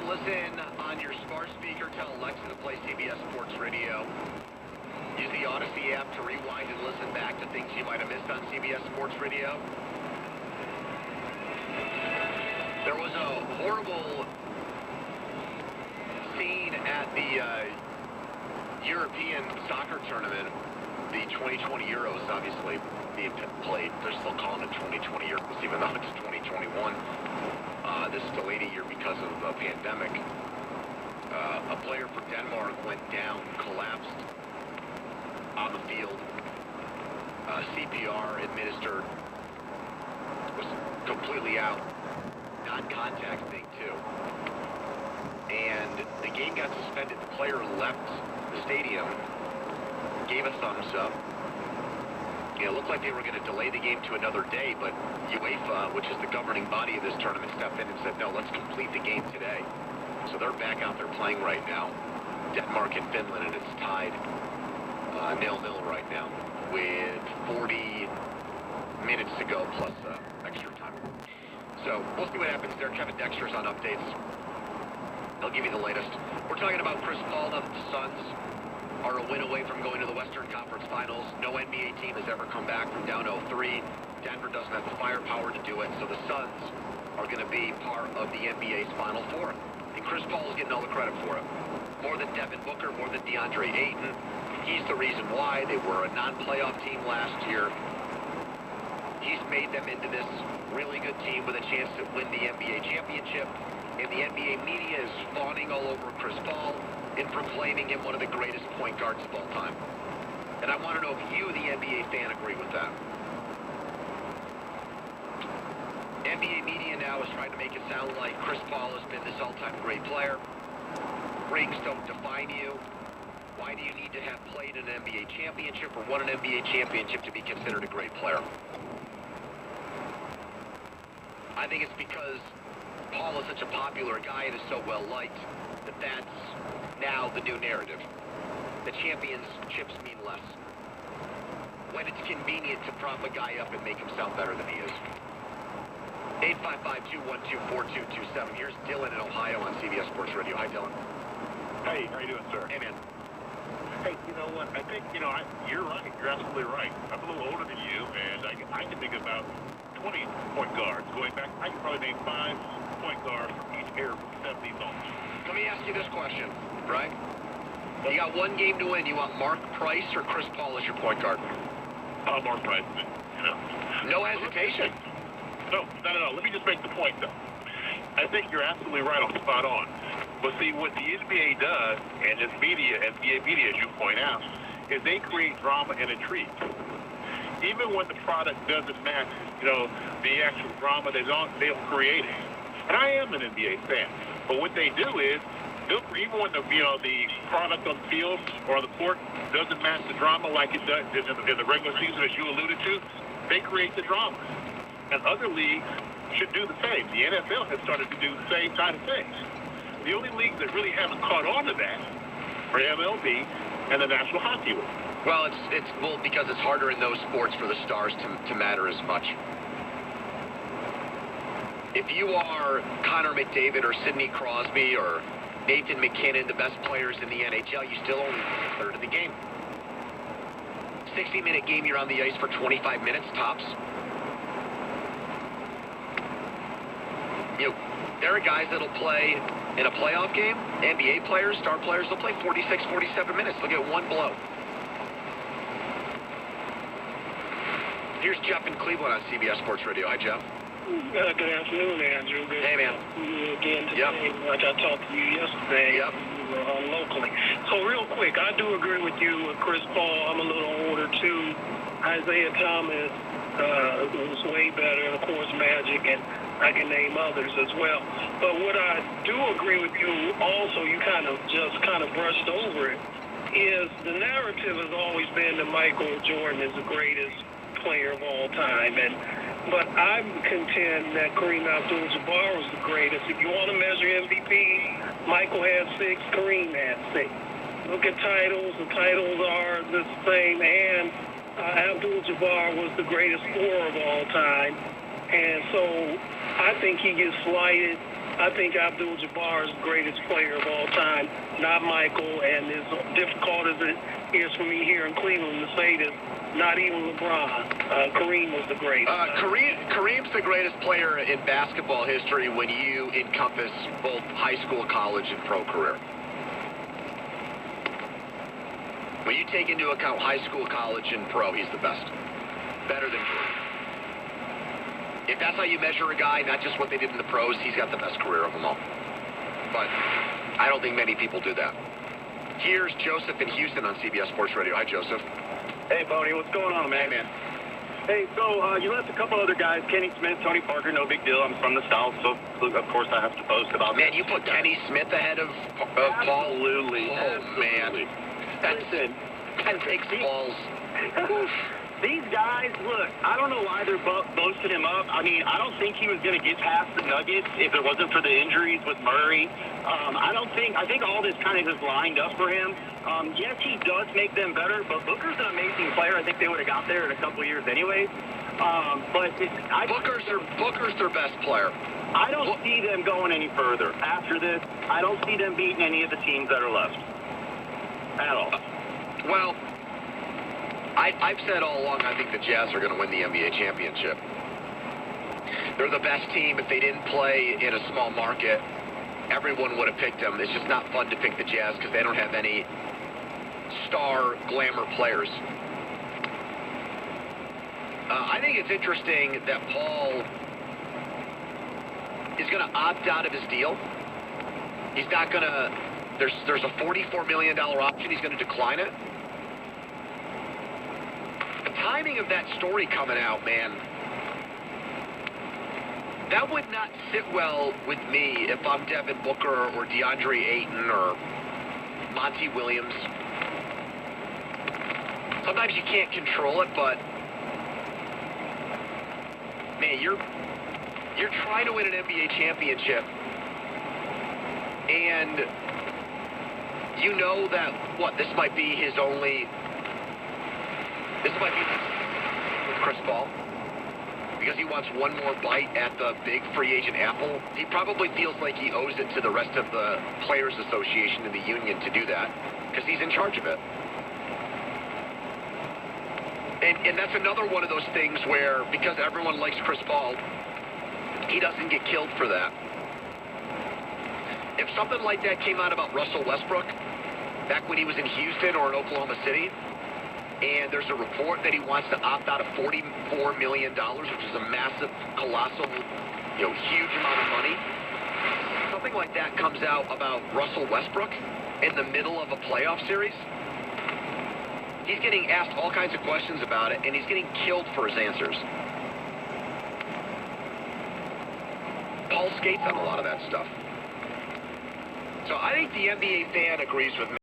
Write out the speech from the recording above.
can listen on your smart speaker. Tell Alexa to play CBS Sports Radio. Use the Odyssey app to rewind and listen back to things you might have missed on CBS Sports Radio. There was a horrible scene at the European soccer tournament. The 2020 Euros, obviously, being played. They're still calling it 2020 Euros, even though it's 2021. This is delayed a year because of the pandemic. A player for Denmark went down, collapsed on the field. CPR administered, was completely out. Non-contact thing, too. And the game got suspended. The player left the stadium, gave a thumbs up. It looked like they were going to delay the game to another day, but UEFA, which is the governing body of this tournament, stepped in and said, no, let's complete the game today. So they're back out there playing right now. Denmark and Finland, and it's tied 0-0 right now with 40 minutes to go plus extra time. So we'll see what happens there. Kevin Dexter's on updates. He'll give you the latest. We're talking about Chris Paul now that the Suns are a win away from going to the Western Conference Finals. No NBA team has ever come back from down 0-3. Denver doesn't have the firepower to do it, so the Suns are going to be part of the NBA's Final Four. And Chris Paul is getting all the credit for it. More than Devin Booker, more than DeAndre Ayton. He's the reason why they were a non-playoff team last year. He's made them into this really good team with a chance to win the NBA championship. And the NBA media is fawning all over Chris Paul and proclaiming him one of the greatest point guards of all time. And I want to know if you, the NBA fan, agree with that. NBA media now is trying to make it sound like Chris Paul has been this all-time great player. Rings don't define you. Why do you need to have played in an NBA championship or won an NBA championship to be considered a great player? I think it's because Paul is such a popular guy and is so well-liked that that's now the new narrative. The championships mean less. When it's convenient to prop a guy up and make him sound better than he is. 855-212-4227. Here's Dylan in Ohio on CBS Sports Radio. Hi, Dylan. Hey, how you doing, sir? Hey, man. Hey, you know what? I think, you're right. You're absolutely right. I'm a little older than you, and I can think about 20 point guards. Going back, I can probably name 5 point guards from each era from the 70s on. Let me ask you this question, right? You got one game to win. You want Mark Price or Chris Paul as your point guard? Mark Price, No hesitation. No, not at all. Let me just make the point, though. I think you're absolutely right on, spot on. But see, what the NBA does, and its media, NBA media, as you point out, is they create drama and intrigue. Even when the product doesn't match, the actual drama they'll create it. And I am an NBA fan. But what they do is, even when the product on the field or on the court doesn't match the drama like it does in the regular season, as you alluded to, they create the drama. And other leagues should do the same. The NFL has started to do the same kind of things. The only leagues that really haven't caught on to that are MLB and the National Hockey League. Well, it's because it's harder in those sports for the stars to matter as much. If you are Connor McDavid or Sidney Crosby or Nathan McKinnon, the best players in the NHL, you still only play a third of the game. 60-minute game, you're on the ice for 25 minutes tops. There are guys that'll play in a playoff game. NBA players, star players, they'll play 46, 47 minutes. They'll get one blow. Here's Jeff in Cleveland on CBS Sports Radio. Hi, Jeff. Good afternoon, Andrew. Good hey, man. Again today, like I talked to you yesterday, locally. So real quick, I do agree with you with Chris Paul. I'm a little older, too. Isaiah Thomas was way better, and, of course, Magic, and I can name others as well. But what I do agree with you also, you kind of brushed over it, is the narrative has always been that Michael Jordan is the greatest player of all time. But I contend that Kareem Abdul-Jabbar was the greatest. If you want to measure MVP, Michael had 6, Kareem had 6. Look at titles. The titles are the same, and Abdul-Jabbar was the greatest scorer of all time. And so I think he gets slighted I think Abdul-Jabbar is the greatest player of all time, not Michael. And as difficult as it is for me here in Cleveland to say this, not even LeBron. Kareem was the greatest. Kareem's the greatest player in basketball history when you encompass both high school, college, and pro career. When you take into account high school, college, and pro, he's the best. Better than Kareem. If that's how you measure a guy, not just what they did in the pros, he's got the best career of them all. But I don't think many people do that. Here's Joseph in Houston on CBS Sports Radio. Hi, Joseph. Hey, Boney, what's going on, man? Hey, man. Hey, so you left a couple other guys, Kenny Smith, Tony Parker, no big deal. I'm from the South, so of course I have to post about Man, you put Kenny Smith ahead of Paul? Absolutely. Oh, man. Listen, That takes balls. these guys, look, I don't know why they're boasting him up. I mean, I don't think he was going to get past the Nuggets if it wasn't for the injuries with Murray. I think all this kind of just lined up for him. Yes, he does make them better, but Booker's an amazing player. I think they would have got there in a couple of years anyways. Booker's their best player. I don't see them going any further. After this, I don't see them beating any of the teams that are left. At all. Well, I've said all along I think the Jazz are going to win the NBA championship. They're the best team. If they didn't play in a small market, everyone would have picked them. It's just not fun to pick the Jazz because they don't have any star glamour players. I think it's interesting that Paul is going to opt out of his deal. He's not going to... There's a $44 million option. He's going to decline it. The timing of that story coming out, man, that would not sit well with me if I'm Devin Booker or DeAndre Ayton or Monty Williams. Sometimes you can't control it, but man, you're trying to win an NBA championship, and you know that this might be his only. This might be with Chris Paul because he wants one more bite at the big free agent apple. He probably feels like he owes it to the rest of the Players Association and the union to do that because he's in charge of it. And that's another one of those things where because everyone likes Chris Paul, he doesn't get killed for that. If something like that came out about Russell Westbrook back when he was in Houston or in Oklahoma City, and there's a report that he wants to opt out of $44 million, which is a massive, colossal, huge amount of money. Something like that comes out about Russell Westbrook in the middle of a playoff series. He's getting asked all kinds of questions about it, and he's getting killed for his answers. Paul skates on a lot of that stuff. So I think the NBA fan agrees with me.